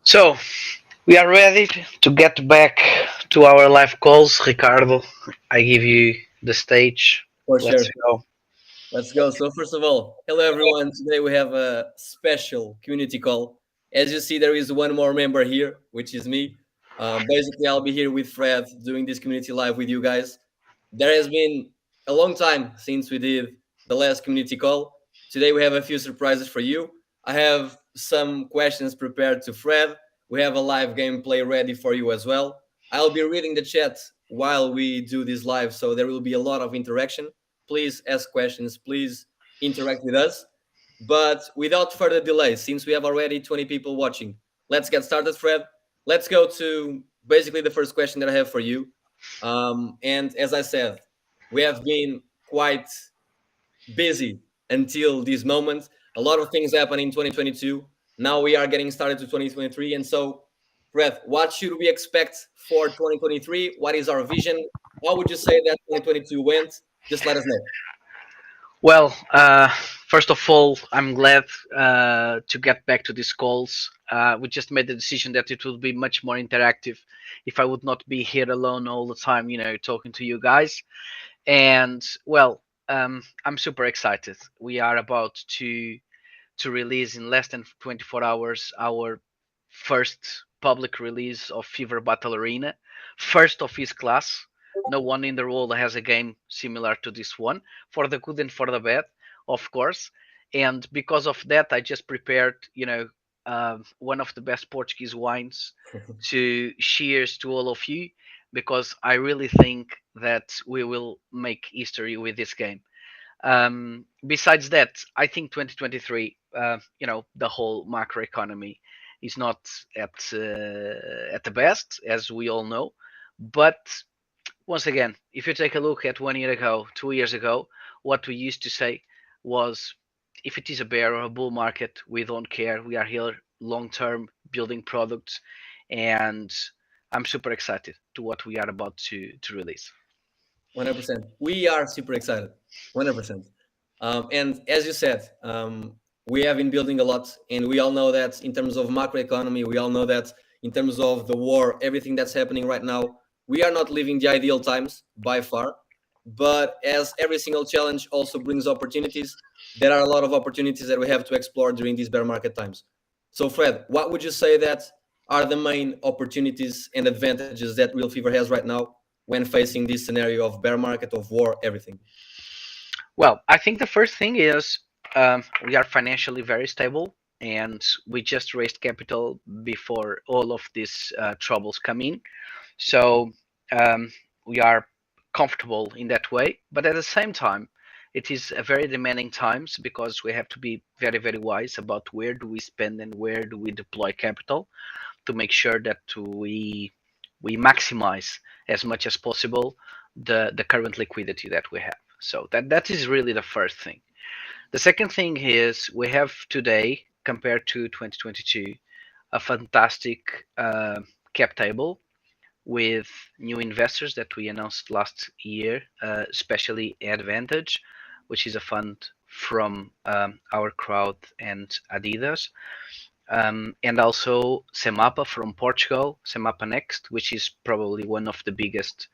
So, we are ready to get back to our live calls. Ricardo, I give you the stage. For Let's sure. go. Let's go. So first of all, hello everyone. Today we have a special community call. As you see, there is one more member here, which is me. Basically, I'll be here with Fred doing this community live with you guys. There has been a long time since we did the last community call. Today we have a few surprises for you. I have some questions prepared to Fred. We have a live gameplay ready for you as well. I'll be reading the chat while we do this live, so there will be a lot of interaction. Please ask questions, please interact with us. But without further delay, since we have already 20 people watching, let's get started, Fred. Let's go to basically the first question that I have for you. And as I said, we have been quite busy until this moment. A lot of things happened in 2022. Now we are getting started to 2023. And so, Fred, what should we expect for 2023? What is our vision? How would you say that 2022 went? Just let us know. Well, first of all, I'm glad to get back to these calls. We just made the decision that it would be much more interactive if I would not be here alone all the time, talking to you guys. And well, I'm super excited. We are about to release in less than 24 hours our first public release of Fever Battle Arena, first of his class. No one in the world has a game similar to this one, for the good and for the bad, of course. And because of that, I just prepared, one of the best Portuguese wines to cheers to all of you, because I really think that we will make history with this game. Besides that, I think 2023, the whole macroeconomy is not at the best, as we all know. But once again, if you take a look at 1 year ago, 2 years ago, what we used to say was, if it is a bear or a bull market, we don't care. We are here long term building products, and I'm super excited to what we are about to release. 100%. We are super excited. 100%. And as you said, we have been building a lot, and we all know that in terms of macroeconomy, we all know that in terms of the war, everything that's happening right now, we are not living the ideal times by far. But as every single challenge also brings opportunities, there are a lot of opportunities that we have to explore during these bear market times. So, Fred, what would you say that are the main opportunities and advantages that RealFevr has right now when facing this scenario of bear market, of war, everything? Well, I think the first thing is, we are financially very stable, and we just raised capital before all of these troubles come in. So we are comfortable in that way. But at the same time, it is a very demanding times, because we have to be very, very wise about where do we spend and where do we deploy capital, to make sure that we maximize as much as possible the current liquidity that we have. So that is really the first thing. The second thing is, we have today, compared to 2022, a fantastic cap table with new investors that we announced last year, especially Advantage, which is a fund from our crowd, and Adidas, and also Semapa from Portugal, Semapa Next, which is probably one of the biggest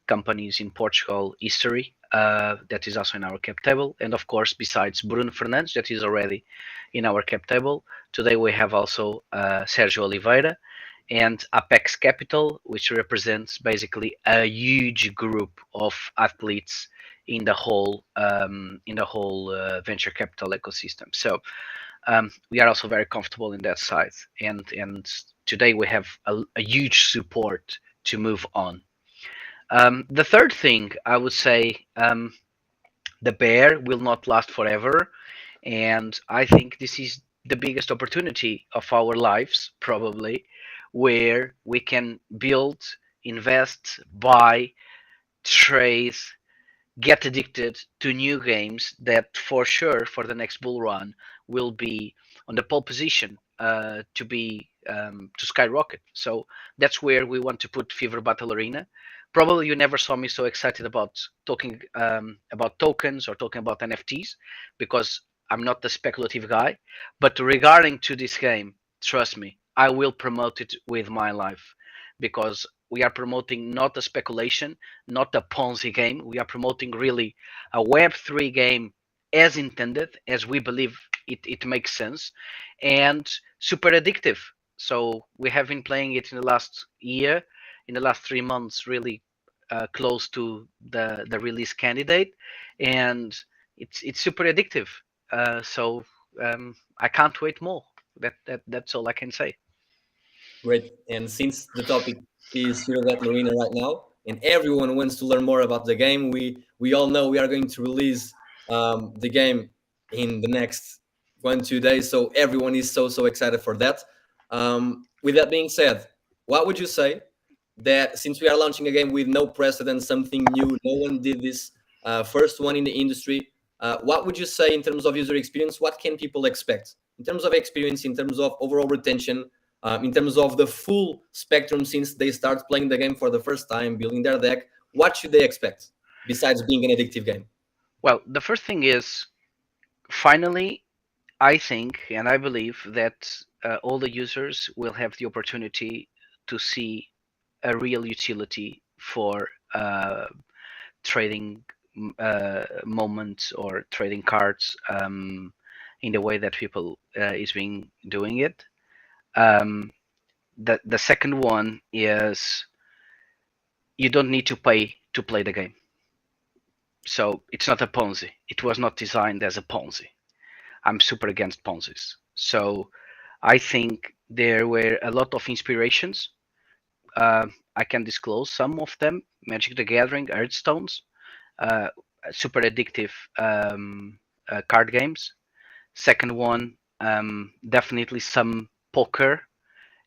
companies in Portugal history, that is also in our cap table. And of course, besides Bruno Fernandes, that is already in our cap table, today we have also Sergio Oliveira and Apex Capital, which represents basically a huge group of athletes in the whole venture capital ecosystem. So we are also very comfortable in that side, and today we have a huge support to move on. The third thing I would say, the bear will not last forever, and I think this is the biggest opportunity of our lives, probably, where we can build, invest, buy, trade, get addicted to new games that for sure for the next bull run will be on the pole position, to skyrocket. So that's where we want to put Fever Battle Arena. Probably you never saw me so excited about talking about tokens or talking about NFTs, because I'm not the speculative guy. But regarding to this game, trust me, I will promote it with my life, because we are promoting not a speculation, not a Ponzi game. We are promoting really a Web3 game as intended, as we believe it makes sense, and super addictive. So we have been playing it in the last year, in the last 3 months, really close to the release candidate, and it's super addictive. I can't wait more. That's all I can say. Great. And since the topic is here at Lorena right now, and everyone wants to learn more about the game, we all know we are going to release the game in the next 1 2 days. So everyone is so excited for that. With that being said, what would you say that since we are launching a game with no precedent, something new, no one did this, first one in the industry, what would you say in terms of user experience? What can people expect in terms of experience, in terms of overall retention, in terms of the full spectrum since they start playing the game for the first time, building their deck? What should they expect besides being an addictive game? Well, the first thing is, finally, I think and I believe that all the users will have the opportunity to see a real utility for trading moments or trading cards in the way that people is being doing it. Um, the second one is, you don't need to pay to play the game. So it's not a Ponzi. It was not designed as a Ponzi. I'm super against Ponzi's. So I think there were a lot of inspirations. I can disclose some of them: Magic the Gathering, Hearthstones, uh, super addictive card games. Second one, definitely some poker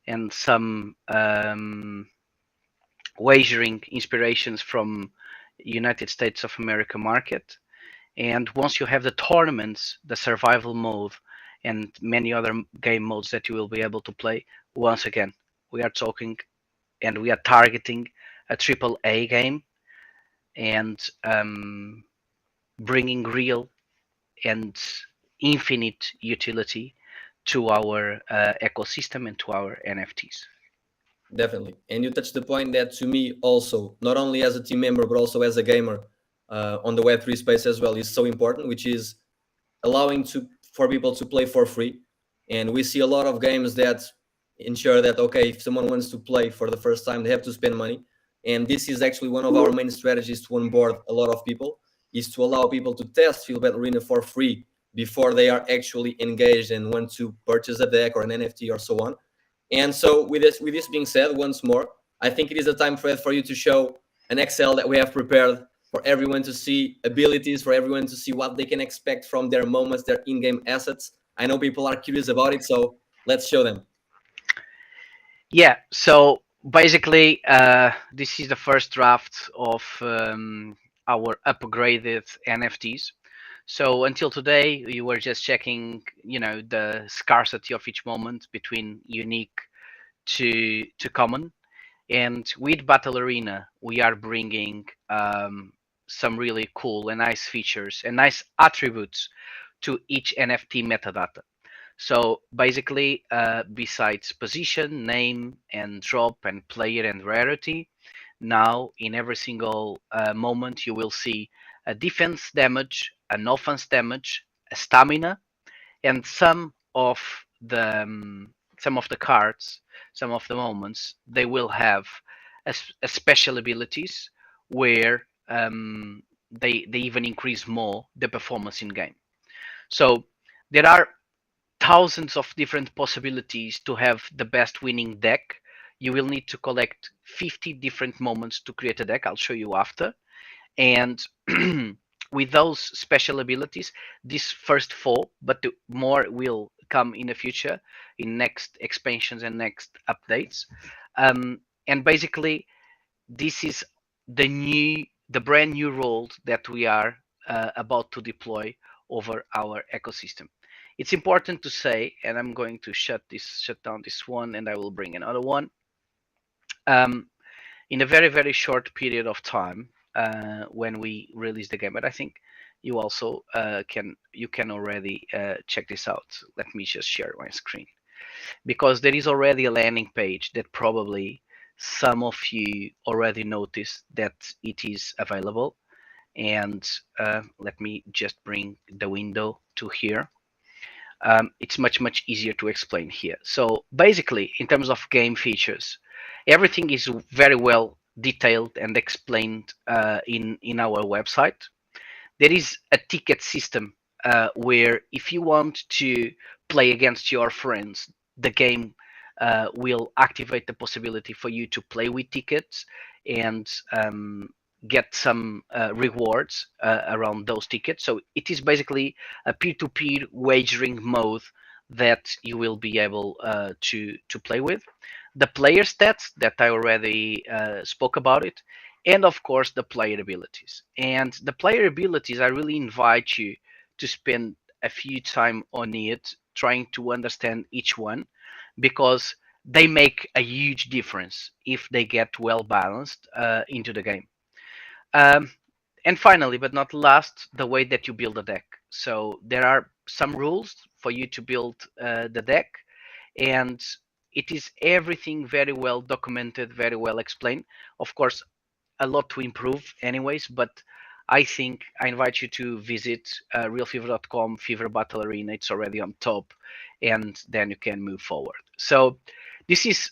and some wagering inspirations from United States of America market. And once you have the tournaments, the survival mode, and many other game modes that you will be able to play, once again, we are talking and we are targeting a triple A game, and bringing real and infinite utility to our ecosystem and to our NFTs. Definitely. And you touched the point that to me also, not only as a team member, but also as a gamer on the Web3 space as well, is so important, which is allowing to for people to play for free. And we see a lot of games that ensure that, okay, if someone wants to play for the first time, they have to spend money. And this is actually one of our main strategies to onboard a lot of people, is to allow people to test Fieldbet Arena for free before they are actually engaged and want to purchase a deck or an NFT or so on. And so with this being said, once more, I think it is a time, Fred, for you to show an Excel that we have prepared for everyone to see abilities, for everyone to see what they can expect from their moments, their in-game assets. I know people are curious about it, so let's show them. Yeah, so basically, this is the first draft of our upgraded NFTs. So until today, we were just checking, the scarcity of each moment between unique to common. And with Battle Arena, we are bringing some really cool and nice features and nice attributes to each NFT metadata. So basically, besides position, name, and drop, and player and rarity, now in every single moment you will see a defense damage, an offense damage, a stamina, and some of the cards, some of the moments, they will have a special abilities where they even increase more the performance in game. So there are thousands of different possibilities to have the best winning deck. You will need to collect 50 different moments to create a deck. I'll show you after. And with those special abilities, these first four, but more will come in the future, in next expansions and next updates. And basically, this is the brand new role that we are about to deploy over our ecosystem. It's important to say, and I'm going to shut down this one, and I will bring another one. Um, in a very very short period of time, when we release the game, but I think you can already check this out. Let me just share my screen. because there is already a landing page that probably some of you already noticed that it is available. And let me just bring the window to here. It's much easier to explain here. So basically, in terms of game features, everything is very well detailed and explained in our website. There is a ticket system where if you want to play against your friends, the game will activate the possibility for you to play with tickets and get some rewards around those tickets. So it is basically a peer-to-peer wagering mode that you will be able to play with. The player stats that I already spoke about it, and of course the player abilities. And the player abilities, I really invite you to spend a few time on it, trying to understand each one, because they make a huge difference if they get well balanced into the game. Um, and finally, but not last, the way that you build a deck. So there are some rules for you to build the deck, and it is everything very well documented, very well explained. Of course, a lot to improve anyways, but I think I invite you to visit realfevr.com, Fever Battle Arena. It's already on top, and then you can move forward. So this is,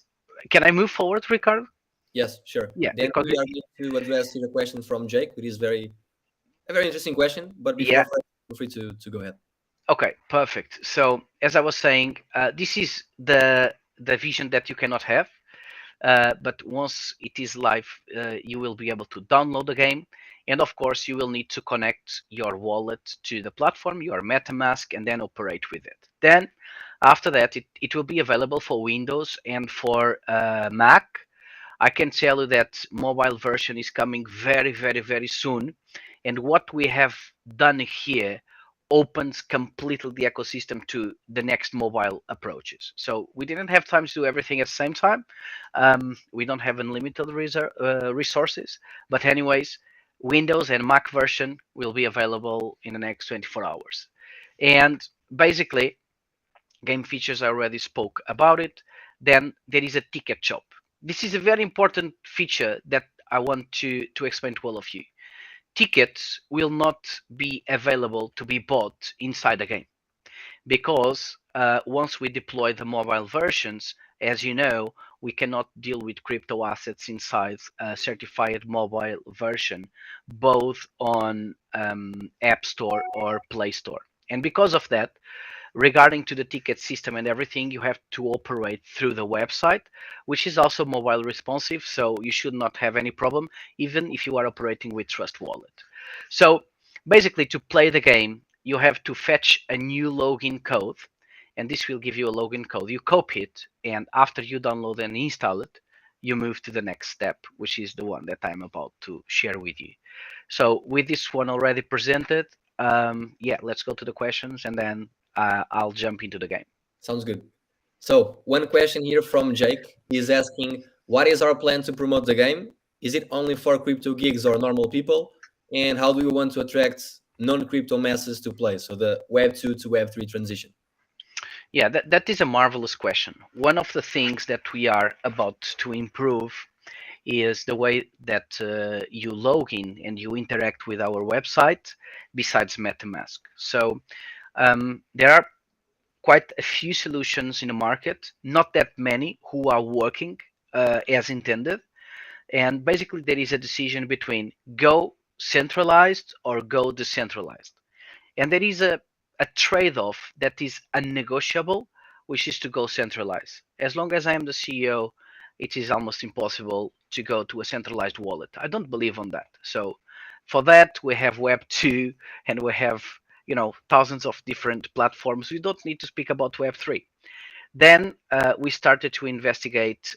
can I move forward, Ricardo? Yes, sure. Yeah, Then because we are going to address the question from Jake, which is a very interesting question. But yeah, before, feel free to go ahead. okay, perfect. So as I was saying, this is the vision that you cannot have. But once it is live, you will be able to download the game. And of course, you will need to connect your wallet to the platform, your MetaMask, and then operate with it. Then, after that, it will be available for Windows and for Mac. I can tell you that mobile version is coming very soon. And what we have done here opens completely the ecosystem to the next mobile approaches. So we didn't have time to do everything at the same time. We don't have unlimited resources, but anyways, Windows and Mac version will be available in the next 24 hours. And basically, game features I already spoke about it. Then there is a ticket shop. This is a very important feature that I want to explain to all of you. Tickets will not be available to be bought inside the game because once we deploy the mobile versions, as you know, we cannot deal with crypto assets inside a certified mobile version, both on App Store or Play Store. And because of that, regarding to the ticket system and everything, you have to operate through the website, which is also mobile responsive, so you should not have any problem, even if you are operating with Trust Wallet. So basically, to play the game, you have to fetch a new login code, and this will give you a login code. You copy it, and after you download and install it, you move to the next step, which is the one that I'm about to share with you. So with this one already presented, yeah, let's go to the questions, and then I'll jump into the game. Sounds good. So one question here from Jake is asking, what is our plan to promote the game? Is it only for crypto gigs or normal people? And how do we want to attract non-crypto masses to play? So the Web 2 to Web 3 transition. Yeah, that is a marvelous question. One of the things that we are about to improve is the way that you log in and you interact with our website besides MetaMask. So there are quite a few solutions in the market, not that many who are working as intended. And basically, there is a decision between go centralized or go decentralized. And there is a trade off that is unnegotiable, which is to go centralized. As long as I am the CEO, it is almost impossible to go to a centralized wallet. I don't believe on that. So for that, we have Web 2 and we have thousands of different platforms. We don't need to speak about Web 3. Then we started to investigate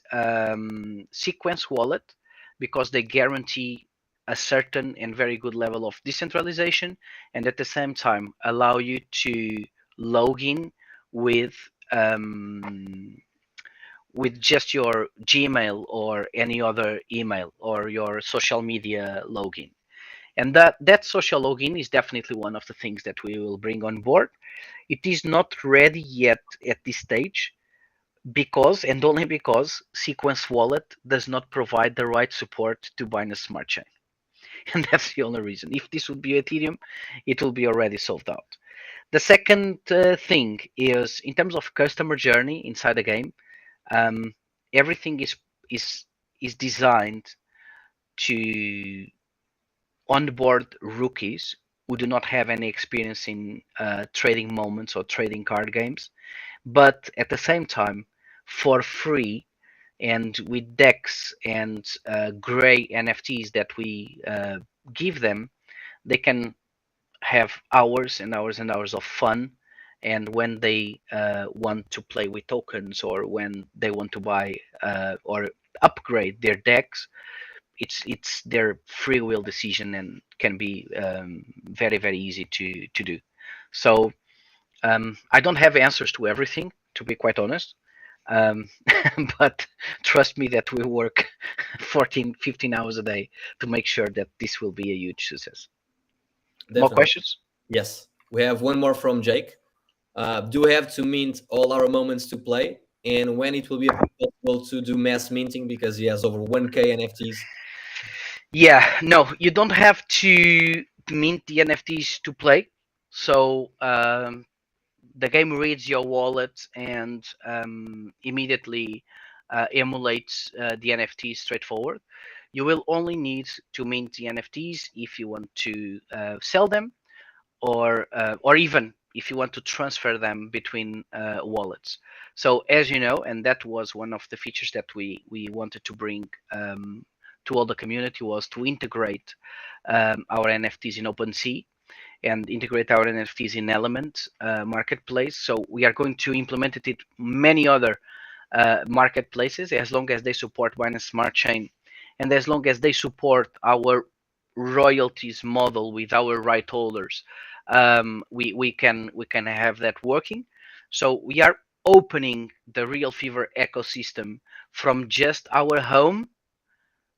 Sequence Wallet because they guarantee a certain and very good level of decentralization, and at the same time allow you to log in with with just your Gmail or any other email or your social media login. And that social login is definitely one of the things that we will bring on board. It is not ready yet at this stage, because and only because Sequence Wallet does not provide the right support to Binance Smart Chain. And that's the only reason. If this would be Ethereum, it will be already solved out. The second thing is in terms of customer journey inside the game, um, everything is is designed to onboard rookies who do not have any experience in trading moments or trading card games, but at the same time, for free and with decks and gray NFTs that we give them, they can have hours and hours and hours of fun. And when they want to play with tokens or when they want to buy or upgrade their decks, it's their free will decision and can be very very easy to do. So I don't have answers to everything, to be quite honest. Um, but trust me that we work 14, 15 hours a day to make sure that this will be a huge success. More Definitely. questions? Yes. We have one more from Jake. Do we have to mint all our moments to play? And when it will be possible to do mass minting because he has over 1K NFTs? Yeah, no, you don't have to mint the NFTs to play. So the game reads your wallet and immediately emulates the NFTs straightforward. You will only need to mint the NFTs if you want to sell them or even if you want to transfer them between wallets. So as you know, and that was one of the features that we wanted to bring to all the community was to integrate our NFTs in OpenSea and integrate our NFTs in Element marketplace. So we are going to implement it in many other marketplaces as long as they support Binance Smart Chain and as long as they support our royalties model with our right holders. We can have that working. So we are opening the RealFevr ecosystem from just our home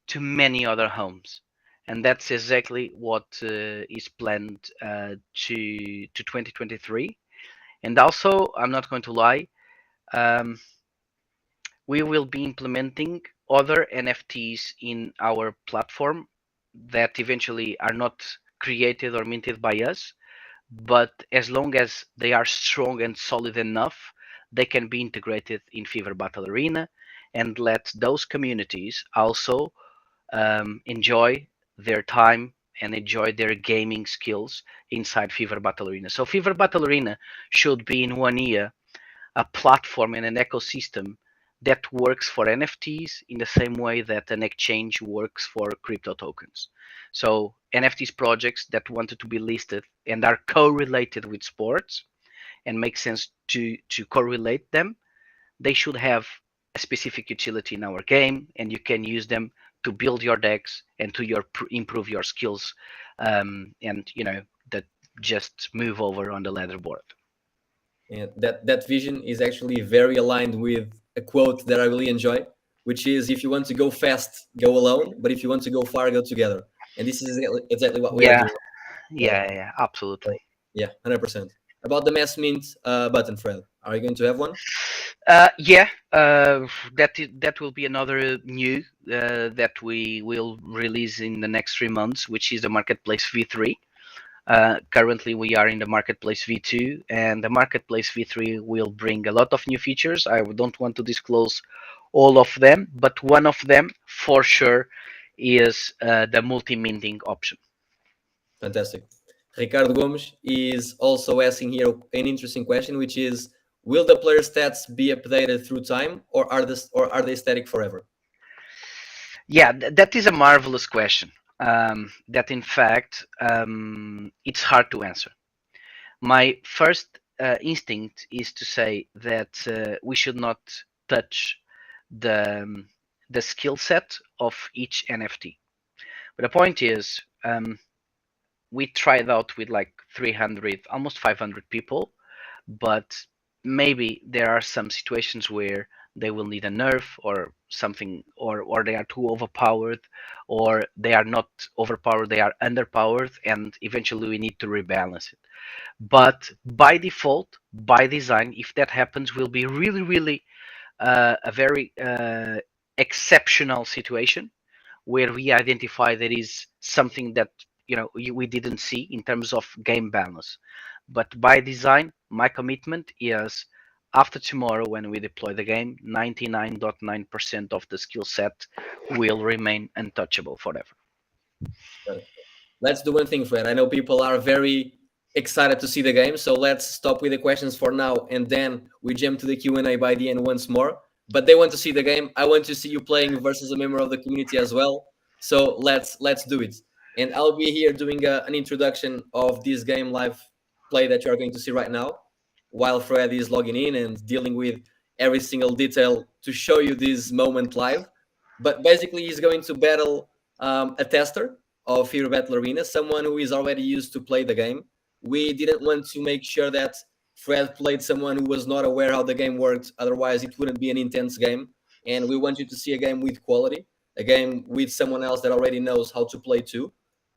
to many other homes, and that's exactly what is planned to 2023. And also, I'm not going to lie, um, we will be implementing other NFTs in our platform that eventually are not created or minted by us, but as long as they are strong and solid enough, they can be integrated in Fever Battle Arena and let those communities also enjoy their time and enjoy their gaming skills inside Fever Battle Arena. So Fever Battle Arena should be in 1 year a platform and an ecosystem that works for NFTs in the same way that an exchange works for crypto tokens. So NFTs projects that wanted to be listed and are correlated with sports and make sense to correlate them, they should have a specific utility in our game, and you can use them to build your decks and to improve your skills, and that just move over on the leaderboard. And that vision is actually very aligned with a quote that I really enjoy, which is if you want to go fast, go alone, but if you want to go far, go together. And this is exactly what we are Yeah, doing. So, yeah, absolutely. yeah, 100%. About the mass mint button, Fred, are you going to have one? Yeah, that will be another new that we will release in the next 3 months, which is the Marketplace V3. Currently, we are in the Marketplace V2, and the Marketplace V3 will bring a lot of new features. I don't want to disclose all of them, but one of them for sure is the multi-minting option. Fantastic. Ricardo Gomes is also asking here an interesting question, which is, will the player stats be updated through time, or are they static forever? Yeah, that is a marvelous question. That in fact it's hard to answer. My first instinct is to say that we should not touch the the skill set of each NFT. But the point is, we tried out with like 300, almost 500 people, but maybe there are some situations where they will need a nerf or something, or they are too overpowered, or they are not overpowered, they are underpowered, and eventually we need to rebalance it. But by default, by design, if that happens, we'll be really, really a very exceptional situation where we identify there is something that we didn't see in terms of game balance. But by design, my commitment is after tomorrow when we deploy the game, 99.9% of the skill set will remain untouchable forever. Let's do one thing, Fred. I know people are very excited to see the game, so let's stop with the questions for now, and then we jump to the Q&A by the end once more. But they want to see the game. I want to see you playing versus a member of the community as well. So let's do it. And I'll be here doing an introduction of this game live play that you are going to see right now, while Fred is logging in and dealing with every single detail to show you this moment live. But basically, he's going to battle a tester of Fear Battle Arena, someone who is already used to play the game. We didn't want to make sure that Fred played someone who was not aware how the game worked. Otherwise, it wouldn't be an intense game. And we want you to see a game with quality, a game with someone else that already knows how to play too.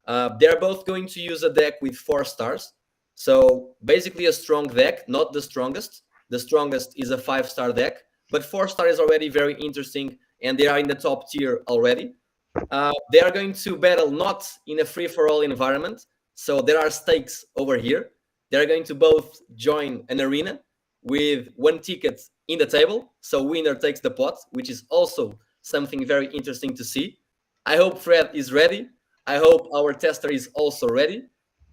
They're both going to use a deck with 4 stars. So basically, a strong deck, not the strongest. The strongest is a 5-star deck, but 4-star is already very interesting, and they are in the top tier already. They are going to battle not in a free for all environment, so there are stakes over here. They're going to both join an arena with 1 ticket in the table, so winner takes the pot, which is also something very interesting to see. I hope Fred is ready. I hope our tester is also ready.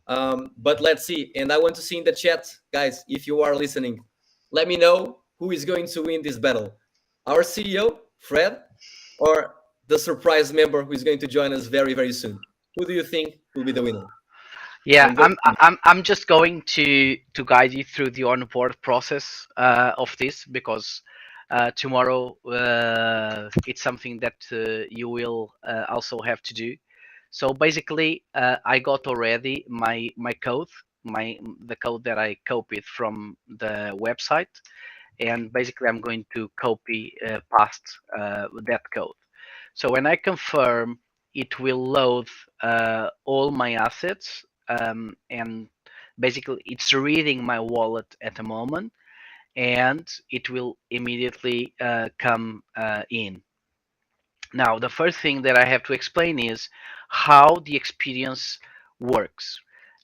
But let's see. And I want to see in the chat, guys, if you are listening, let me know who is going to win this battle. Our CEO, Fred, or the surprise member who is going to join us very, very soon. Who do you think will be the winner? Yeah, I'm very I'm just going to guide you through the onboard process of this because tomorrow it's something that you will also have to do. So basically, I got already my code, the code that I copied from the website, and basically I'm going to copy past that code. So when I confirm, it will load all my assets, and basically it's reading my wallet at the moment, and it will immediately come in. Now, the first thing that I have to explain is how the experience works.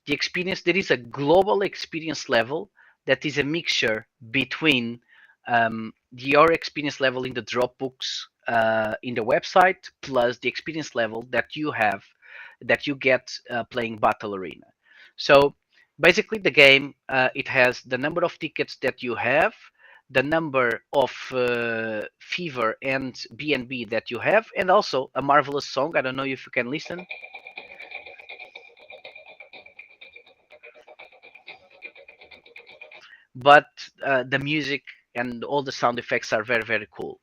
The experience, there is a global experience level that is a mixture between your experience level in the Dropbox in the website plus the experience level that you have, that you get playing Battle Arena. So basically, the game it has the number of tickets that you have, the number of Fevr and BNB that you have, and also a marvelous song. I don't know if you can listen, but the music and all the sound effects are very, very cool.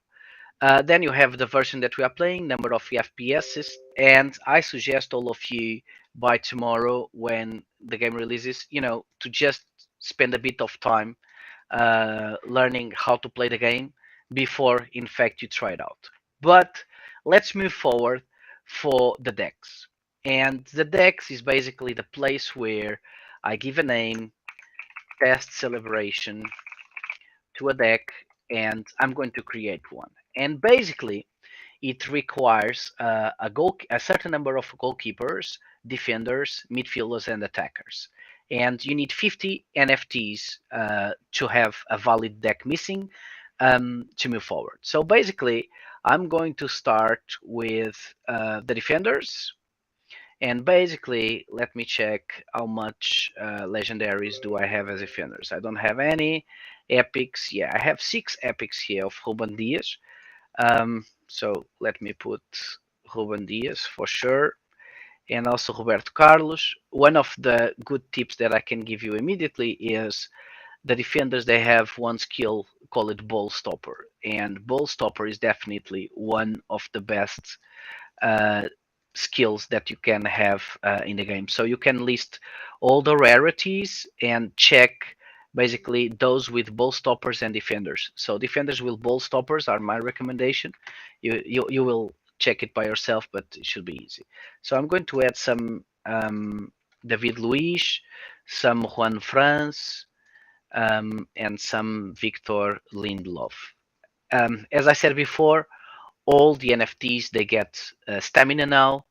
Then you have the version that we are playing, number of FPSs, and I suggest all of you by tomorrow when the game releases, to just spend a bit of time learning how to play the game before, in fact, you try it out. But let's move forward for the decks. And the decks is basically the place where I give a name, test celebration to a deck, and I'm going to create one. And basically, it requires a certain number of goalkeepers, defenders, midfielders, and attackers. And you need 50 NFTs to have a valid deck missing to move forward. So basically, I'm going to start with the defenders. And basically, let me check how much legendaries do I have as defenders. I don't have any epics. Yeah, I have 6 epics here of Ruben Diaz. So let me put Ruben Diaz for sure, and also Roberto Carlos. One of the good tips that I can give you immediately is the defenders, they have one skill called ball stopper, and ball stopper is definitely one of the best uh, skills that you can have in the game. So you can list all the rarities and check basically those with ball stoppers and defenders. So defenders with ball stoppers are my recommendation. You will check it by yourself, but it should be easy. So I'm going to add some David Luiz, some Juan Franz, and some Victor Lindelof. as I said before, all the NFTs they get stamina now,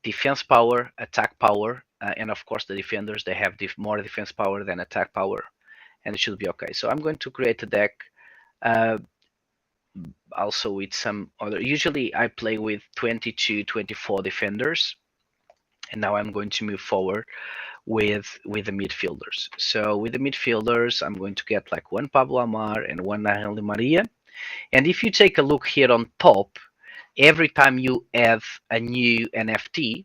defense power, attack power, and of course the defenders they have more defense power than attack power, and it should be okay. So I'm going to create a deck uh, also with some other. Usually I play with 22, 24 defenders, and now I'm going to move forward with the midfielders. So with the midfielders, I'm going to get like one Pablo Amar and one Angel Di Maria. And if you take a look here on top, every time you add a new NFT,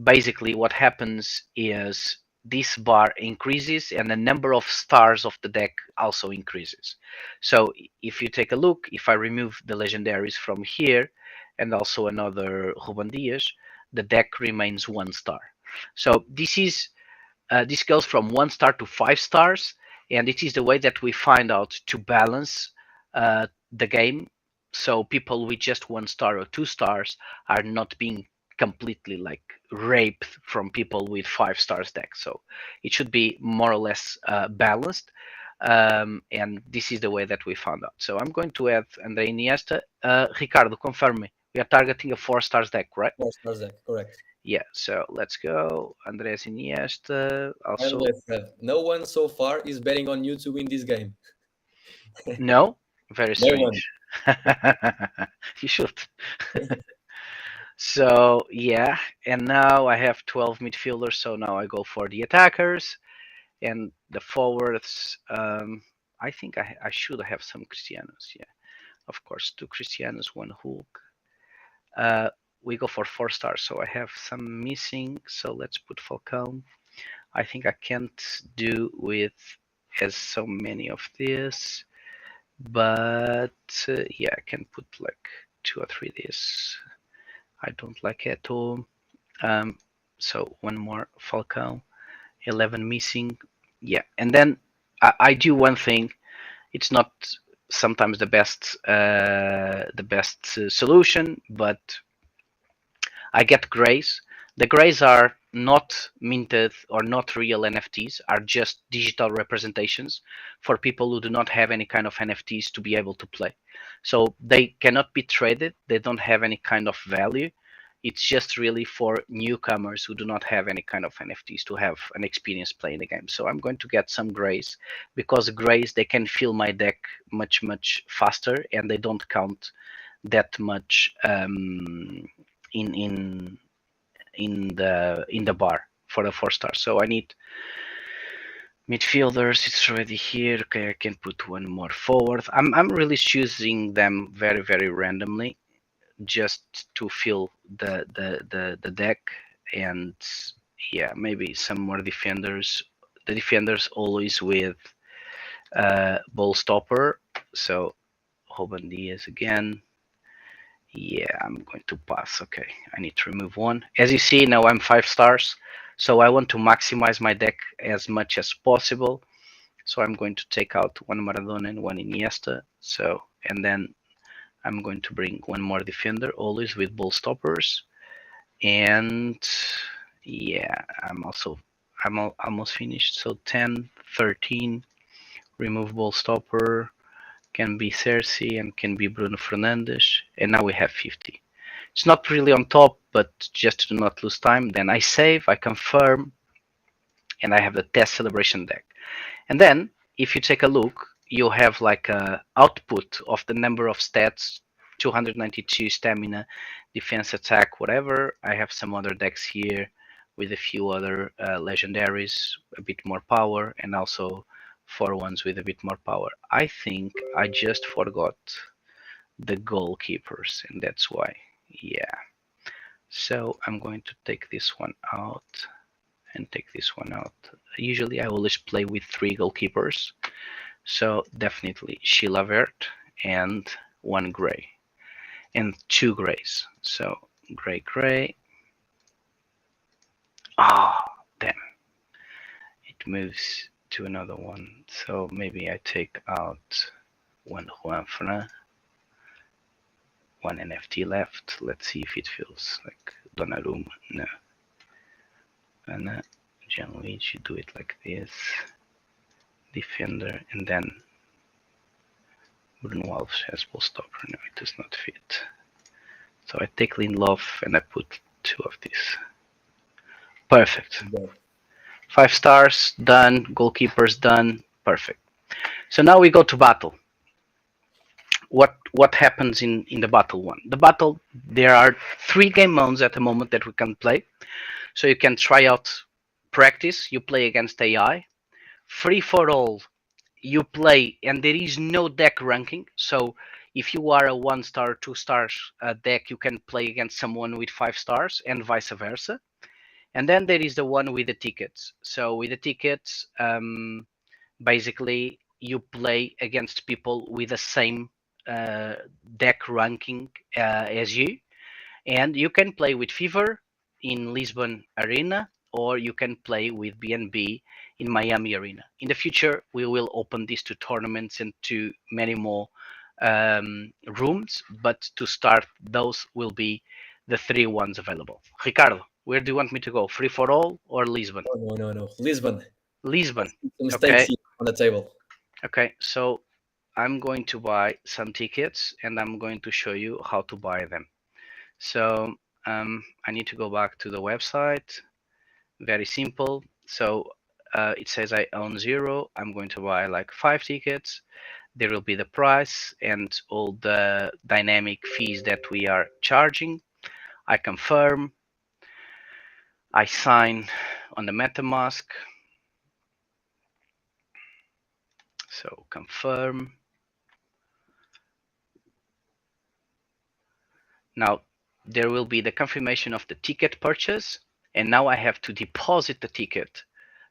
basically what happens is this bar increases and the number of stars of the deck also increases. So if you take a look, if I remove the legendaries from here and also another Ruben Dias, the deck remains 1 star. So this goes from 1 star to 5 stars, and it is the way that we find out to balance the game, so people with just 1 star or 2 stars are not being completely like raped from people with 5 stars deck. So it should be more or less balanced, and this is the way that we found out. So I'm going to add Andre Iniesta. Ricardo, confirm me. We are targeting a 4 stars deck, right? 4 stars deck, correct. Yeah, so let's go. Andres Iniesta. By the Also, way, Fred, no one so far is betting on you to win this game. no, very No one. strange. You should. So, yeah, and now I have 12 midfielders, so now I go for the attackers and the forwards. I think I should have some Cristianos. Yeah, of course, 2 Cristianos, 1 Hulk. Uh, we go for 4 stars, so I have some missing. So let's put Falcão. I think I can't do with as so many of this, but yeah, I can put like 2 or 3 this. I don't like at all. Um, so one more Falcão, 11 missing. Yeah, and then I do one thing. It's not sometimes the best solution, but I get grays. The grays are not minted or not real NFTs, are just digital representations for people who do not have any kind of NFTs to be able to play. So they cannot be traded, they don't have any kind of value. It's just really for newcomers who do not have any kind of NFTs to have an experience playing the game. So I'm going to get some grays because grays they can fill my deck much faster and they don't count that much in in the bar for the 4 stars. So I need midfielders. It's already here. Okay, I can put one more forward. I'm really choosing them very randomly just to fill the deck, and yeah, maybe some more defenders. The defenders always with ball stopper. So Ruben Diaz again. Yeah, I'm going to pass. Okay, I need to remove one. As you see, now I'm 5 stars. So I want to maximize my deck as much as possible. So I'm going to take out one Maradona and one Iniesta. So, and then I'm going to bring one more defender, always with ball stoppers. And yeah, I'm almost finished. So 10, 13, remove ball stopper, can be Cersei and can be Bruno Fernandes. And now we have 50. It's not really on top, but just to not lose time, then I save, I confirm, and I have the test celebration deck. And then, if you take a look, you have like a output of the number of stats, 292 stamina, defense, attack, whatever. I have some other decks here with a few other legendaries, a bit more power, and also 4 ones with a bit more power. I think I just forgot the goalkeepers, and that's why. Yeah. So I'm going to take this one out and take this one out. Usually I always play with 3 goalkeepers. So definitely Sheila Vert and 1 gray and 2 grays. So gray. Ah, oh, damn. It moves to another one. So maybe I take out one Juan Fran, one NFT left. Let's see if it feels like Donnarumma. No. And Gianluigi, do it like this. Defender, and then Wooden walls has full stopper. No, it does not fit. So I take Lindelof and I put two of these. Perfect. Okay. 5 stars, done. Goalkeepers, done. Perfect. So now we go to battle. What happens in the battle one? The battle, there are 3 game modes at the moment that we can play. So you can try out practice, you play against AI. Free for all, you play and there is no deck ranking. So if you are a 1 star, 2 stars deck, you can play against someone with 5 stars and vice versa. And then there is the one with the tickets. So with the tickets, basically you play against people with the same uh, deck ranking as you, and you can play with Fevr in Lisbon Arena, or you can play with BNB in Miami Arena. In the future, we will open this to tournaments and to many more rooms, but to start, those will be the 3 ones available. Ricardo, where do you want me to go? Free for all or Lisbon? Oh, no, no, no. Lisbon. Lisbon. Some stakes Okay. here on the table. Okay. So I'm going to buy some tickets and I'm going to show you how to buy them. So I need to go back to the website. Very simple. So it says I own 0. I'm going to buy like 5 tickets. There will be the price and all the dynamic fees that we are charging. I confirm. I sign on the MetaMask. So confirm. Now there will be the confirmation of the ticket purchase, and now I have to deposit the ticket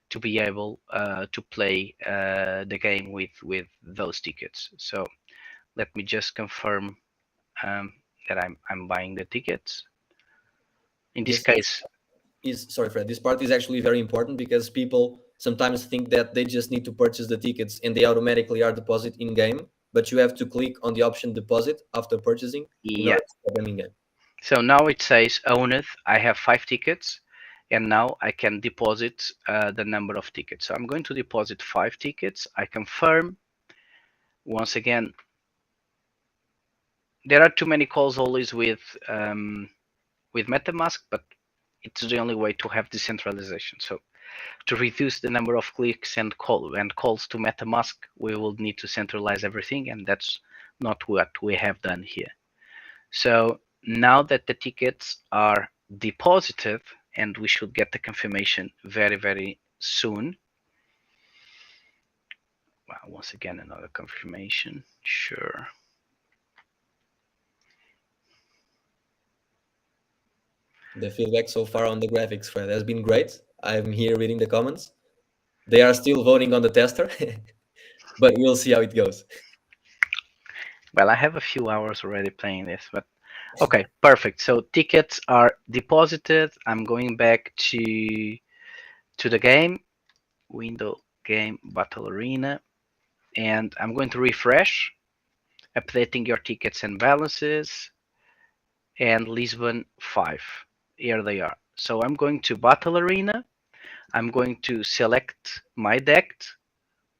to be able to play the game with those tickets. So let me just confirm that I'm buying the tickets. In this This case, is sorry, Fred. This part is actually very important because people sometimes think that they just need to purchase the tickets and they automatically are deposit in game. But you have to click on the option deposit after purchasing in yeah. order to get them in game. So now it says owned. I have 5 tickets, and now I can deposit the number of tickets. So I'm going to deposit 5 tickets. I confirm. Once again, there are too many calls always with MetaMask, but it's the only way to have decentralization. So to reduce the number of clicks and calls to MetaMask, we will need to centralize everything, and that's not what we have done here. So now that the tickets are deposited, and we should get the confirmation very, very soon. Well, once again, another confirmation. Sure. The feedback so far on the graphics, Fred, has been great. I'm here reading the comments. They are still voting on the tester, but we'll see how it goes. Well, I have a few hours already playing this, but okay, perfect. So tickets are deposited. I'm going back to the game, window game battle arena, and I'm going to refresh, updating your tickets and balances, and Lisbon 5. Here they are. So I'm going to battle arena. I'm going to select my deck,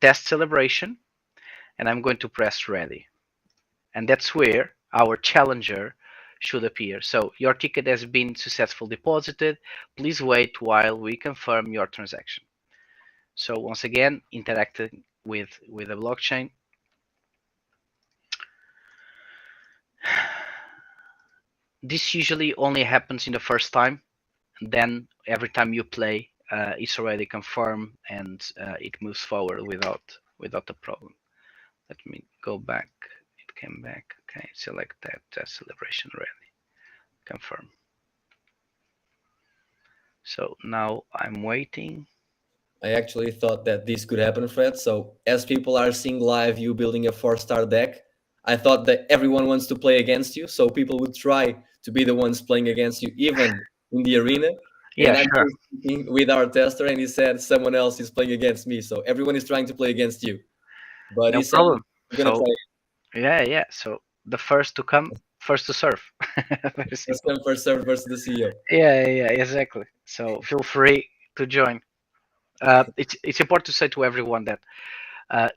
test celebration, and I'm going to press ready. And that's where our challenger should appear. So your ticket has been successfully deposited. Please wait while we confirm your transaction. So once again, interacting with the blockchain. This usually only happens in the first time. Then every time you play, it's already confirmed and it moves forward without a problem. Let me go back. It came back. Okay, select that test celebration ready. Confirm. So now I'm waiting. I actually thought that this could happen, Fred. So as people are seeing live you building a 4-star deck, I thought that everyone wants to play against you. So people would try to be the ones playing against you, even in the arena. Yeah, And I'm sure. just speaking with our tester, and he said someone else is playing against me. So everyone is trying to play against you. But No he said, problem. we're going to So try yeah, yeah. So the first to come, first to serve. Very first simple. come, first serve versus the CEO. Yeah, yeah, yeah, exactly. So feel free to join. It's important to say to everyone that uh,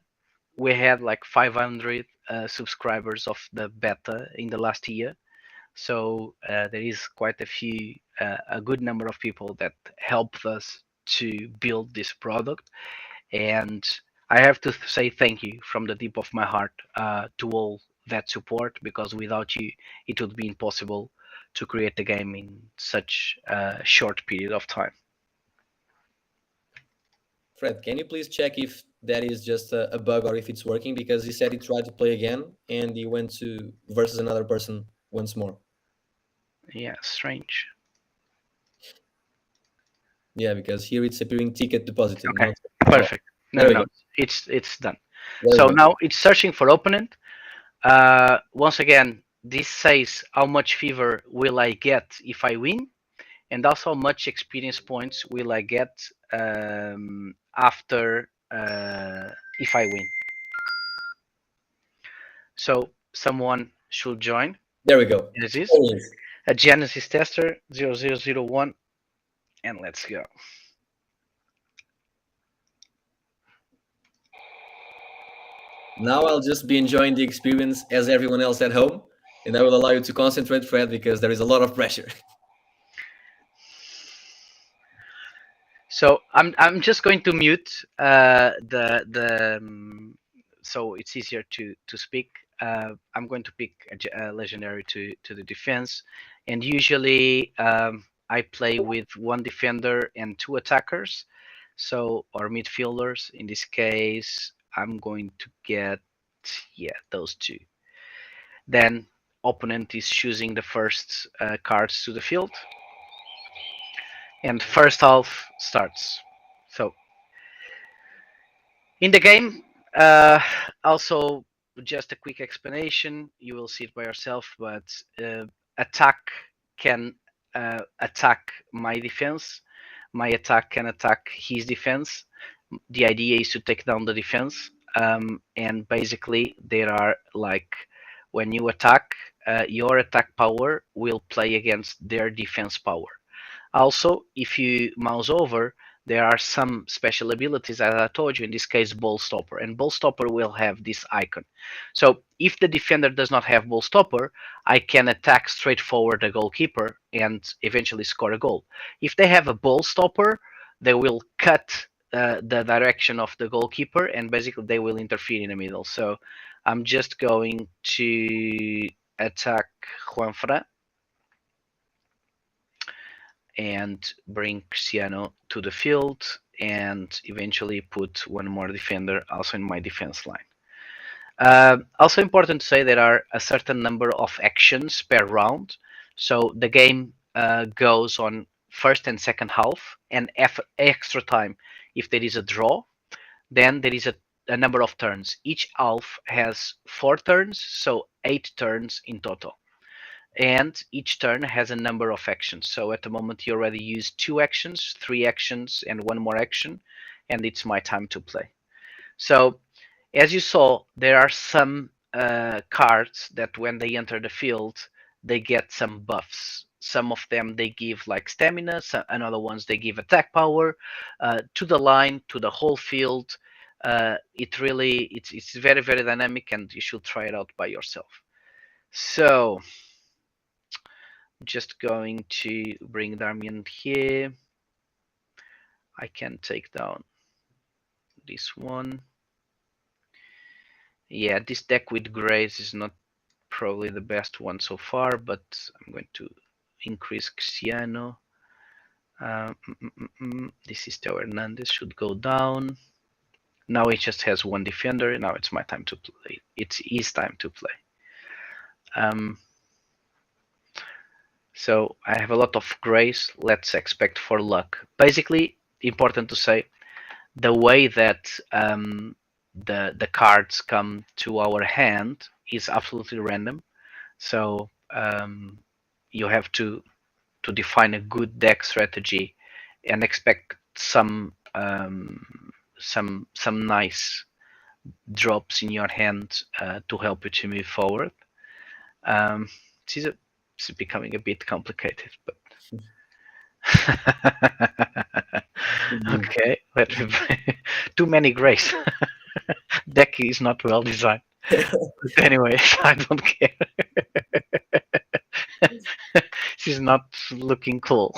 we had like 500 subscribers of the beta in the last year. So there is quite a good number of people that helped us to build this product, and I have to say thank you from the deep of my heart to all that support, because without you, it would be impossible to create the game in such a short period of time. Fred, can you please check if that is just a bug or if it's working? Because he said he tried to play again and he went to versus another person once more. Yeah, strange. Yeah, because here it's appearing ticket deposited, Okay, not draw. perfect. No, There no, we no. go. It's done. There we So go. now it's searching for opponent. Once again, this says how much fever will I get if I win, and also how much experience points will I get after if I win. So someone should join. There we go. This is There it is. a Genesis tester 0001, and let's go. Now I'll just be enjoying the experience as everyone else at home, and I will allow you to concentrate, Fred, because there is a lot of pressure. So I'm just going to mute the so it's easier to speak. I'm going to pick a legendary to the defense, and usually I play with one defender and two attackers, so or midfielders. In this case, I'm going to get, yeah, those two. Then opponent is choosing the first cards to the field, and first half starts. So in the game, uh, also just a quick explanation. You will see it by yourself, but attack can attack my defense. My attack can attack his defense. The idea is to take down the defense, and basically there are like when you attack, your attack power will play against their defense power. Also, if you mouse over, there are some special abilities, as I told you, in this case, Ball Stopper. And Ball Stopper will have this icon. So if the defender does not have Ball Stopper, I can attack straightforward the goalkeeper and eventually score a goal. If they have a Ball Stopper, they will cut the direction of the goalkeeper, and basically they will interfere in the middle. So I'm just going to attack Juanfran and bring Cristiano to the field, and eventually put one more defender also in my defense line. Also important to say there are a certain number of actions per round, so the game goes on first and second half, and extra time if there is a draw. Then there is a number of turns. Each half has 4 turns, so 8 turns in total, and each turn has a number of actions. So at the moment you already used 2 actions, 3 actions, and one more action, and it's my time to play. So as you saw, there are some cards that when they enter the field, they get some buffs. Some of them they give like stamina, and other ones they give attack power to the line, to the whole field. It's very very dynamic, and you should try it out by yourself. So just going to bring Darmian here. I can take down this one. Yeah, this deck with Grace is not probably the best one so far, but I'm going to increase Cristiano. This is Theo Hernandez, should go down. Now it just has one defender. Now it's my time to play. It's his time to play. Um, so I have a lot of grace. Let's expect for luck. Basically, important to say, the way that the cards come to our hand is absolutely random. So you have to define a good deck strategy and expect some nice drops in your hand to help you to move forward. Um, this is becoming a bit complicated, but Mhm. okay. Let me too many grace. Deck is not well designed. But anyways, I don't care. She's not looking cool.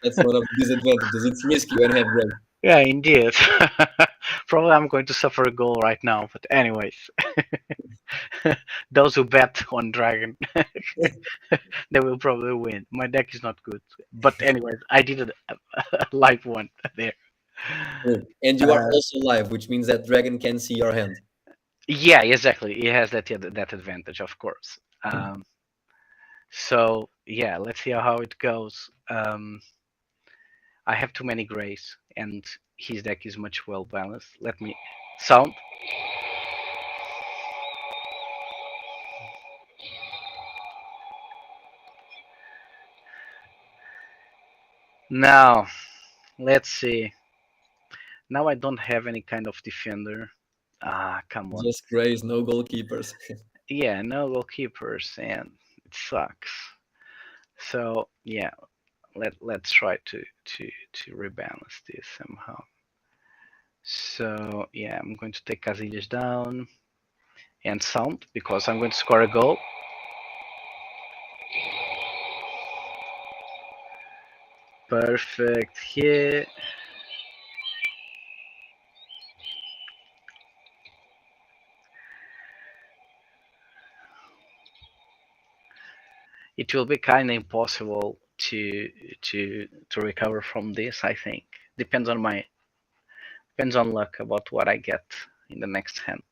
That's one of the disadvantages. It's risky when you have Greg. Yeah, indeed. Probably I'm going to suffer a goal right now. But anyways, those who bet on Dragon, they will probably win. My deck is not good. But anyways, I did a live one there. True. And you are Uh, also live, which means that Dragon can see your hand. yeah, exactly. It has that advantage, of course. So yeah, let's see how it goes. I have too many grays, and his deck is much well balanced. Let me sound. Now, let's see. Now I don't have any kind of defender. Ah, come on. Just Grays, no goalkeepers. Yeah, no goalkeepers, and it sucks. So yeah, let's try to rebalance this somehow. So yeah, I'm going to take Casillas down and sound because I'm going to score a goal. Perfect here. It will be kind of impossible to recover from this. I think depends on luck about what I get in the next hand.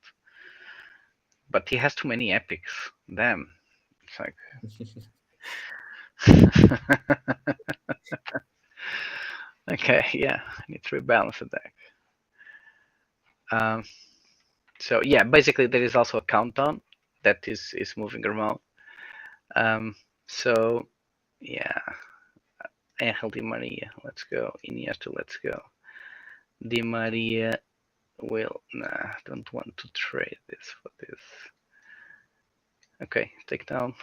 But he has too many epics. Damn, it's like okay, yeah, I need to rebalance the deck. Um, so yeah, basically there is also a countdown that is moving around. Um, so yeah, Angel Di Maria, let's go. Iniesta, let's go. Di Maria will nah, don't want to trade this for this. Okay, take down.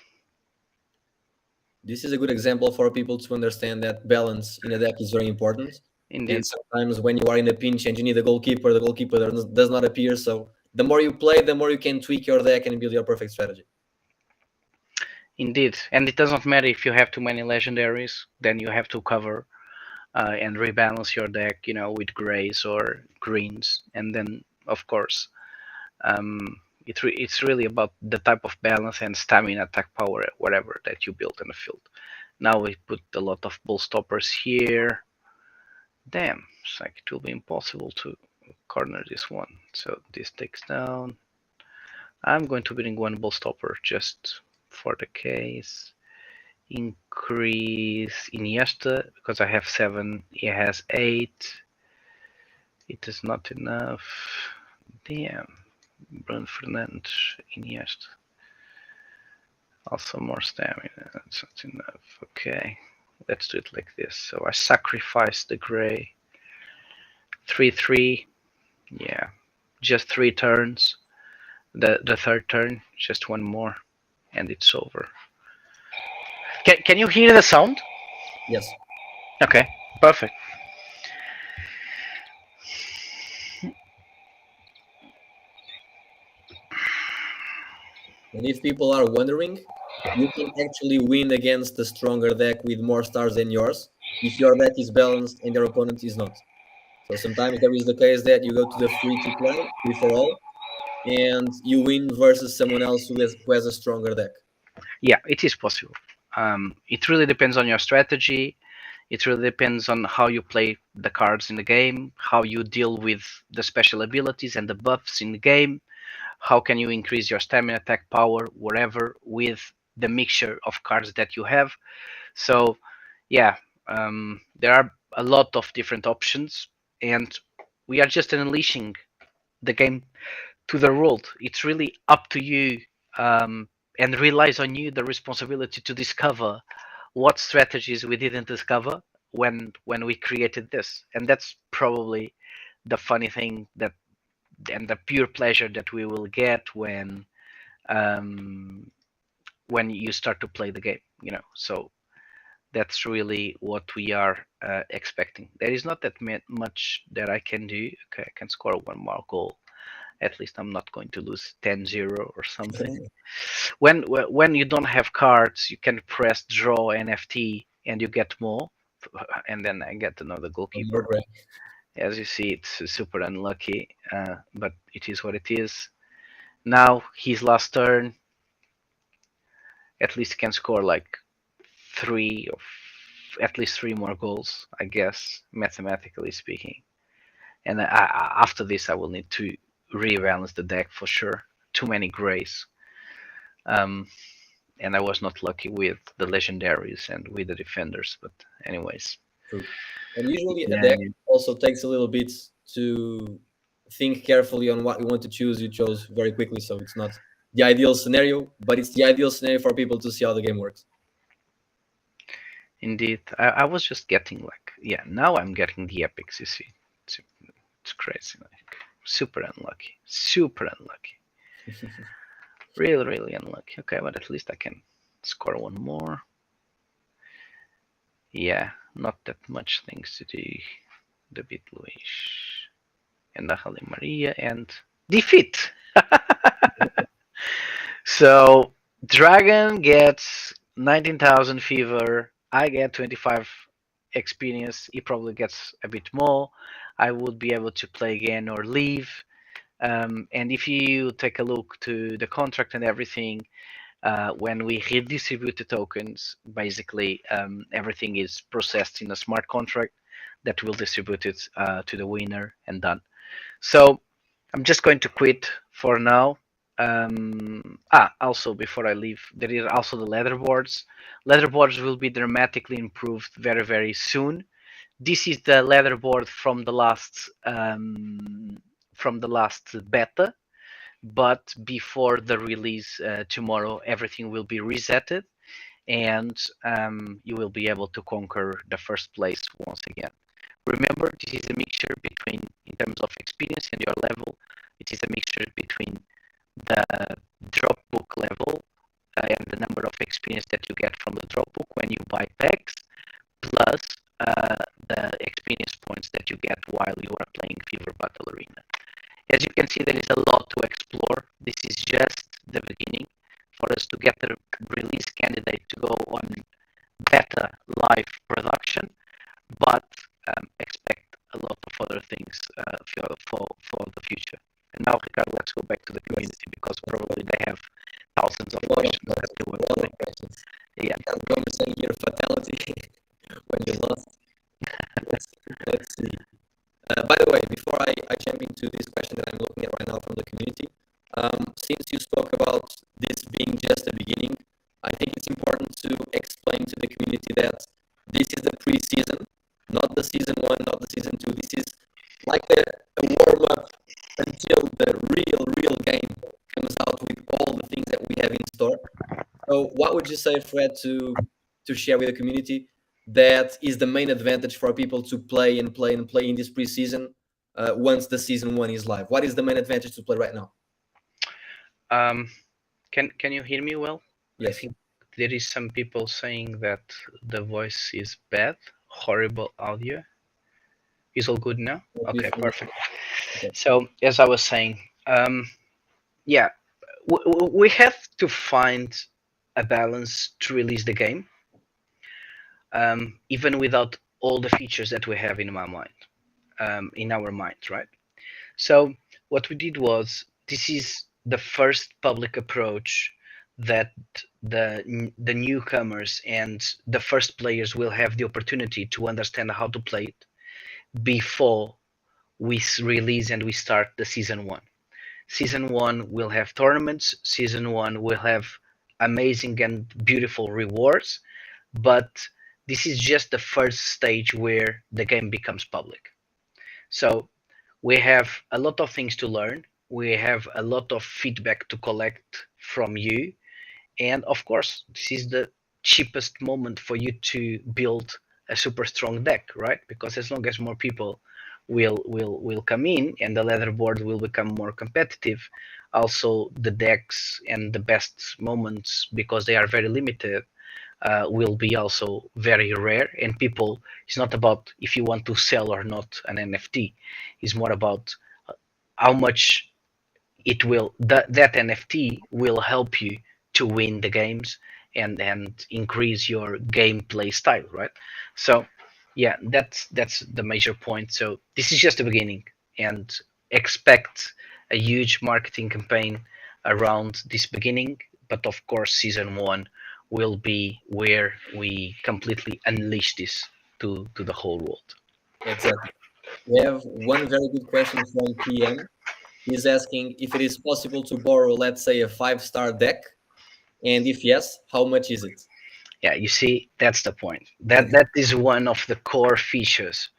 This is a good example for people to understand that balance in a deck is very important. And Indeed, sometimes when you are in a pinch and you need a goalkeeper, the goalkeeper does not appear. So the more you play, the more you can tweak your deck and build your perfect strategy. indeed, and it doesn't matter if you have too many legendaries. Then you have to cover and rebalance your deck, with grays or greens, and then of course, it's really about the type of balance and stamina, attack power, whatever that you build in the field. Now we put a lot of bull stoppers here. Damn, it's like it will be impossible to corner this one. So this takes down. I'm going to bring one bull stopper just for the case. Increase Iniesta because I have 7, he has 8. It is not enough. Damn, Bruno Fernandes, Iniesta. Also more stamina, that's not enough. Okay, let's do it like this. So I sacrifice the gray. 3-3, yeah, just 3 turns. The third turn, just one more, and it's over. Can you hear the sound? Yes. Okay, perfect. And if people are wondering, you can actually win against a stronger deck with more stars than yours if your deck is balanced and your opponent is not. So sometimes there is the case that you go to the free to play, free for all, and you win versus someone else who has a stronger deck. Yeah, it is possible. It really depends on your strategy. It really depends on how you play the cards in the game, how you deal with the special abilities and the buffs in the game. How can you increase your stamina, attack power, whatever, with the mixture of cards that you have? So, yeah, there are a lot of different options, and we are just unleashing the game to the world. It's really up to you, and relies on you the responsibility to discover what strategies we didn't discover when we created this. And that's probably the funny thing that and the pure pleasure that we will get um, when you start to play the game. So that's really what we are expecting. There is not that much that I can do. Okay, I can score one more goal At least I'm not going to lose 10-0 or something. When you don't have cards, you can press draw NFT and you get more, and then I get another More goalkeeper. break. As you see, it's super unlucky, but it is what it is. Now his last turn, at least he can score like three or at least three more goals, I guess, mathematically speaking. And after this, I will need to rebalance the deck for sure. Too many grays. Um, and I was not lucky with the legendaries and with the defenders. But anyways, True. And usually a yeah, deck also takes a little bit to think carefully on what you want to choose. You chose very quickly, so it's not the ideal scenario, but it's the ideal scenario for people to see how the game works. indeed. I was just getting like, yeah, now I'm getting the epics, you see. It's, it's crazy. Like, super unlucky. Super unlucky. Really, really unlucky. Okay, but at least I can score one more. Yeah, not that much things to do. David Luiz and Natalie Maria and defeat. So Dragon gets 19,000 fever. I get 25 experience. He probably gets a bit more. I would be able to play again or leave. And if you take a look to the contract and everything, when we redistribute the tokens, basically everything is processed in a smart contract that will distribute it to the winner and done. So I'm just going to quit for now. Also before I leave, there is also the leaderboards. Leaderboards will be dramatically improved very, very soon. This is the leaderboard from the last beta, but before the release tomorrow, everything will be resetted, and you will be able to conquer the first place once again. Remember, this is a mixture between, in terms of experience and your level, it is a mixture between the drop book level and the number of experience that you get from the drop book when you buy packs, plus the experience points that you get while you are playing Fever Battle Arena. As you can see, there is a lot to explore. This is just the beginning for us to get the release candidate to go on beta live production, but expect a lot of other things for the future. And now, Ricardo, let's go back to the community because probably they have thousands of questions that they want to make. Questions. Yeah. I remember saying your fatality when you lost. Let's see. By the way, before I jump into this question that I'm looking at right now from the community, since you spoke about this being just the beginning, I think it's important to explain to the community that this is the pre-season, not the season one, not the season two. This is like a warm-up until the real game comes out with all the things that we have in store. So what would you say, Fred, to share with the community that is the main advantage for people to play and play and play in this preseason once the season one is live? What is the main advantage to play right now? Um, can you hear me well? I Yes. think there is some people saying that the voice is bad, horrible audio. Is all good now? Okay, Before, perfect. okay. So as I was saying, yeah, we have to find a balance to release the game, even without all the features that we have in our minds, right? So what we did was this is the first public approach that the newcomers and the first players will have the opportunity to understand how to play it before we release and we start the season one. Season one will have tournaments. Season one will have amazing and beautiful rewards, but this is just the first stage where the game becomes public. So we have a lot of things to learn. We have a lot of feedback to collect from you. And of course, this is the cheapest moment for you to build a super strong deck, right? Because as long as more people will come in and the leaderboard will become more competitive, also the decks and the best moments, because they are very limited, will be also very rare. And people, it's not about if you want to sell or not an NFT. It's more about how much that NFT will help you to win the games and increase your gameplay style, right? So yeah, that's the major point. So this is just the beginning, and expect a huge marketing campaign around this beginning. But of course, season one will be where we completely unleash this to the whole world. Exactly. We have one very good question from PM. He's asking if it is possible to borrow, let's say, a five-star deck, and if yes, how much is it? Yeah, you see, that's the point. That is one of the core features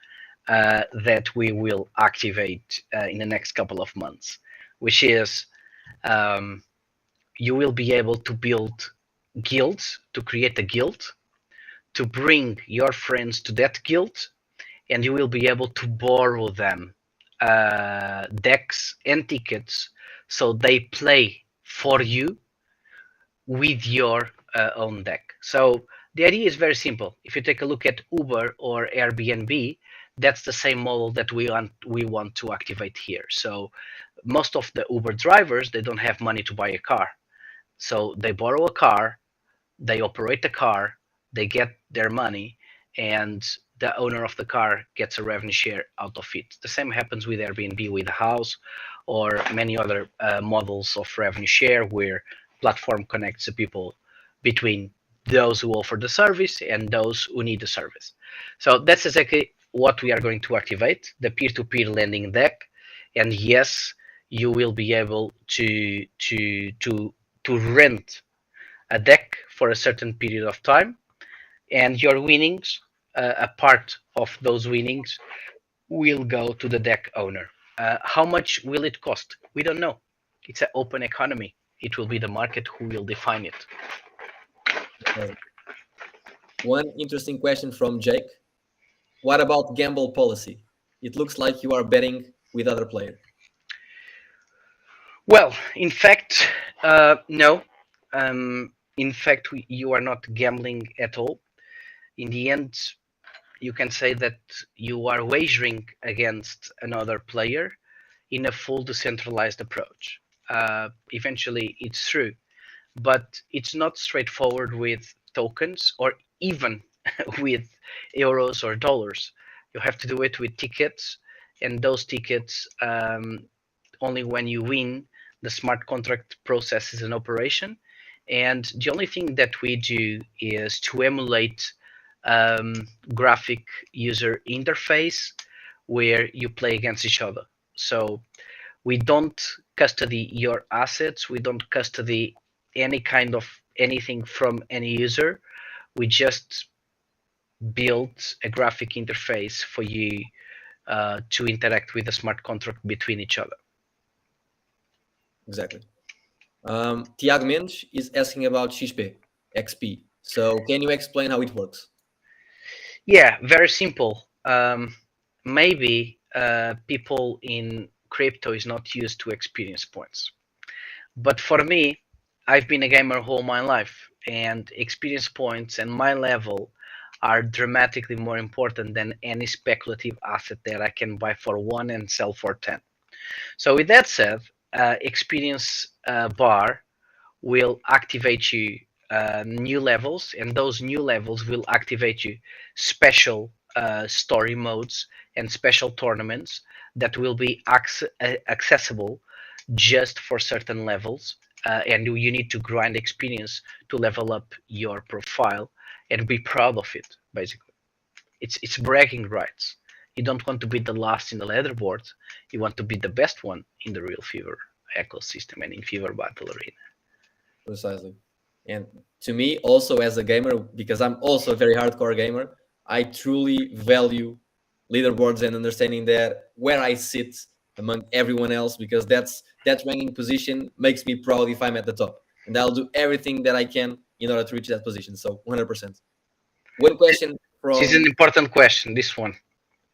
that we will activate in the next couple of months, which is um, you will be able to build guilds, to create a guild, to bring your friends to that guild, and you will be able to borrow them decks and tickets so they play for you with your own deck. So the idea is very simple. If you take a look at Uber or Airbnb, that's the same model that we want to activate here. So most of the Uber drivers, they don't have money to buy a car. So they borrow a car, they operate the car, they get their money, and the owner of the car gets a revenue share out of it. The same happens with Airbnb with a house or many other models of revenue share where platform connects the people between those who offer the service and those who need the service. So that's exactly what we are going to activate, the peer-to-peer lending deck. And yes, you will be able to rent a deck for a certain period of time, and your winnings, a part of those winnings, will go to the deck owner. How much will it cost? We don't know. It's an open economy. It will be the market who will define it. Okay. One interesting question from Jake. What about gamble policy? It looks like you are betting with other player. Well, in fact, no. In fact, you are not gambling at all. In the end, you can say that you are wagering against another player in a full decentralized approach. Eventually, it's true, but it's not straightforward with tokens or even with euros or dollars. You have to do it with tickets, and those tickets, only when you win, the smart contract processes an operation. And the only thing that we do is to emulate graphic user interface where you play against each other. So we don't custody your assets, we don't custody any kind of anything from any user. We just build a graphic interface for you to interact with the smart contract between each other. Exactly. Tiago Mendes is asking about XP. So can you explain how it works? Yeah, very simple. Maybe people in crypto is not used to experience points, but for me, I've been a gamer all my life, and experience points and my level are dramatically more important than any speculative asset that I can buy for one and sell for 10. So with that said, experience bar will activate you new levels, and those new levels will activate you special story modes and special tournaments that will be accessible just for certain levels. And you need to grind experience to level up your profile and be proud of it. Basically, it's bragging rights. You don't want to be the last in the leaderboard. You want to be the best one in the real Fever ecosystem and in Fever Battle Arena. Precisely. And to me, also as a gamer, because I'm also a very hardcore gamer, I truly value leaderboards and understanding that where I sit among everyone else, because that ranking position makes me proud if I'm at the top. And I'll do everything that I can in order to reach that position. So 100%. One question This is an from, important question. This one.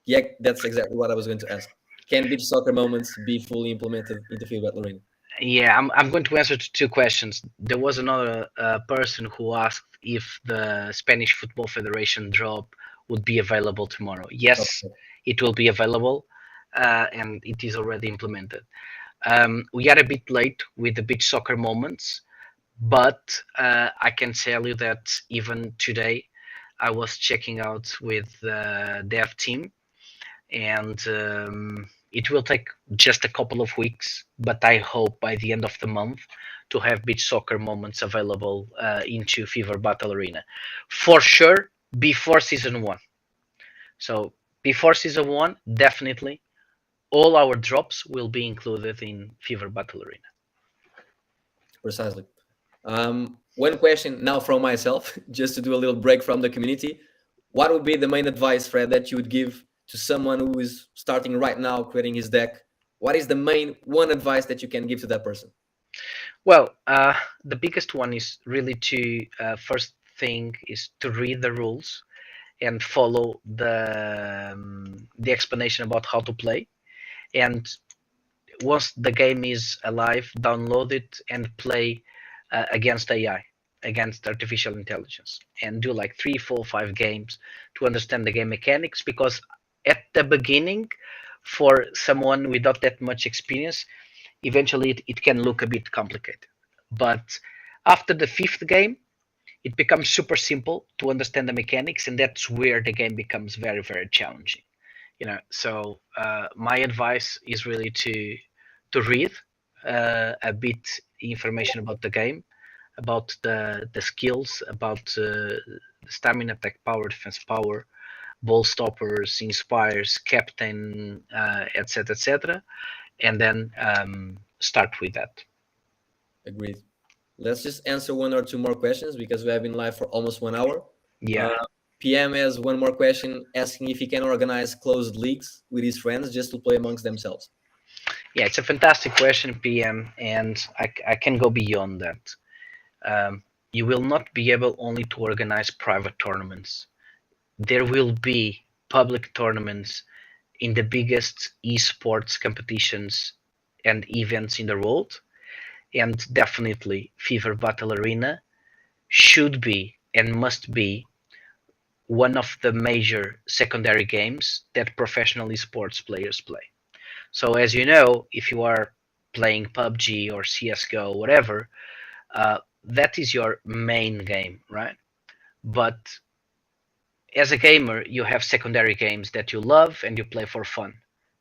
yeah, that's exactly what I was going to ask. Can beach soccer moments be fully implemented into Field Battle Arena? Yeah, I'm going to answer to two questions. There was another person who asked if the Spanish Football Federation drop would be available tomorrow. Yes, it will be available, and it is already implemented. We are a bit late with the beach soccer moments, but I can tell you that even today, I was checking out with the dev team, and it will take just a couple of weeks, but I hope by the end of the month to have beach soccer moments available into Fever Battle Arena. For sure, before season one. So before season one, definitely all our drops will be included in Fever Battle Arena. Precisely. One question now from myself, just to do a little break from the community. What would be the main advice, Fred, that you would give to someone who is starting right now creating his deck? What is the main one advice that you can give to that person? Well, the biggest one is really to first thing is to read the rules and follow the explanation about how to play. And once the game is alive, download it and play against AI, against artificial intelligence, and do like 3, 4, 5 games to understand the game mechanics. Because at the beginning, for someone without that much experience, eventually it can look a bit complicated. But after the fifth game, it becomes super simple to understand the mechanics, and that's where the game becomes very, very challenging. So my advice is really to read a bit information about the game, about the skills, about stamina, attack power, defense power, ball stoppers, inspires, captain, etc., etc., and then start with that. Agreed. Let's just answer one or two more questions because we have been live for almost 1 hour. Yeah, Uh, PM has one more question asking if he can organize closed leagues with his friends just to play amongst themselves. yeah, it's a fantastic question, PM, and I can go beyond that. You will not be able only to organize private tournaments. There will be public tournaments in the biggest esports competitions and events in the world, and definitely Fever Battle Arena should be and must be one of the major secondary games that professional esports players play. So, as you know, if you are playing PUBG or CSGO, whatever, that is your main game, right? But as a gamer, you have secondary games that you love and you play for fun.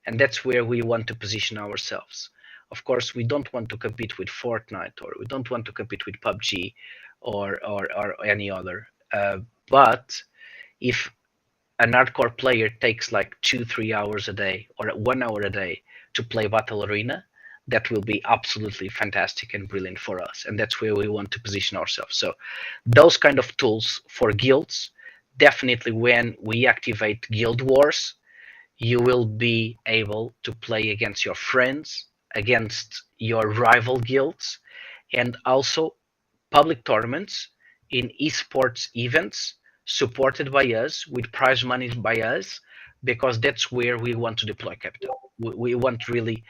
And that's where we want to position ourselves. Of course, we don't want to compete with Fortnite, or we don't want to compete with PUBG or any other. But if an hardcore player takes like 2, 3 hours a day or 1 hour a day to play Battle Arena, that will be absolutely fantastic and brilliant for us. And that's where we want to position ourselves. So those kind of tools for guilds, definitely when we activate guild wars, you will be able to play against your friends, against your rival guilds, and also public tournaments in esports events supported by us with prize money by us, because that's where we want to deploy capital. We want really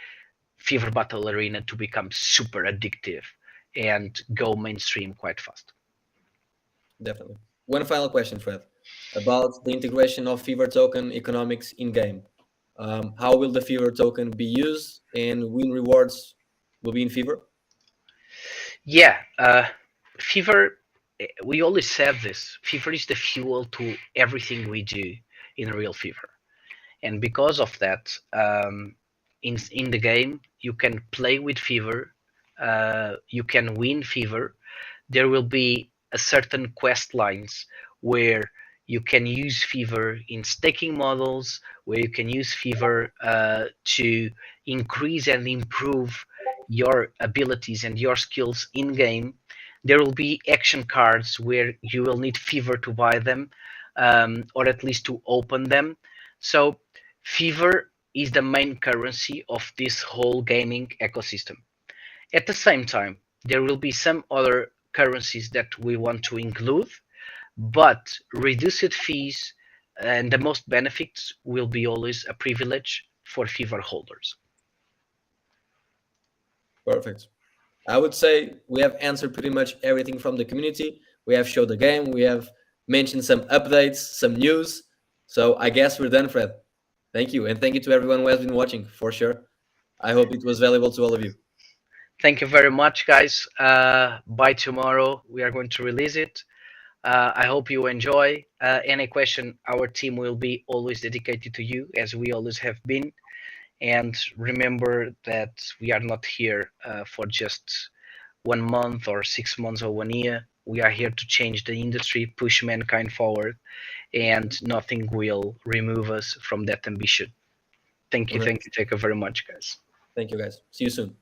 Fever Battle Arena to become super addictive and go mainstream quite fast. Definitely. One final question, Fred, about the integration of Fever token economics in game. How will the Fever token be used and win rewards will be in Fever? Yeah, Fever, we always said this. Fever is the fuel to everything we do in RealFevr. And because of that, in the game, you can play with Fever, you can win Fever. There will be a certain quest lines where you can use Fever in staking models, where you can use Fever to increase and improve your abilities and your skills in game. There will be action cards where you will need Fever to buy them, or at least to open them. So Fever is the main currency of this whole gaming ecosystem. At the same time, there will be some other currencies that we want to include, but reduced fees and the most benefits will be always a privilege for Fever holders. Perfect. I would say we have answered pretty much everything from the community. We have showed the game. We have mentioned some updates, some news. So I guess we're done, Fred. Thank you. And thank you to everyone who has been watching for sure. I hope it was valuable to all of you. Thank you very much, guys. By tomorrow, we are going to release it. I hope you enjoy. Any question, our team will be always dedicated to you, as we always have been. And remember that we are not here for just 1 month or 6 months or 1 year. We are here to change the industry, push mankind forward, and nothing will remove us from that ambition. Thank you. 100%. Thank you. Thank you very much, guys. Thank you, guys. See you soon.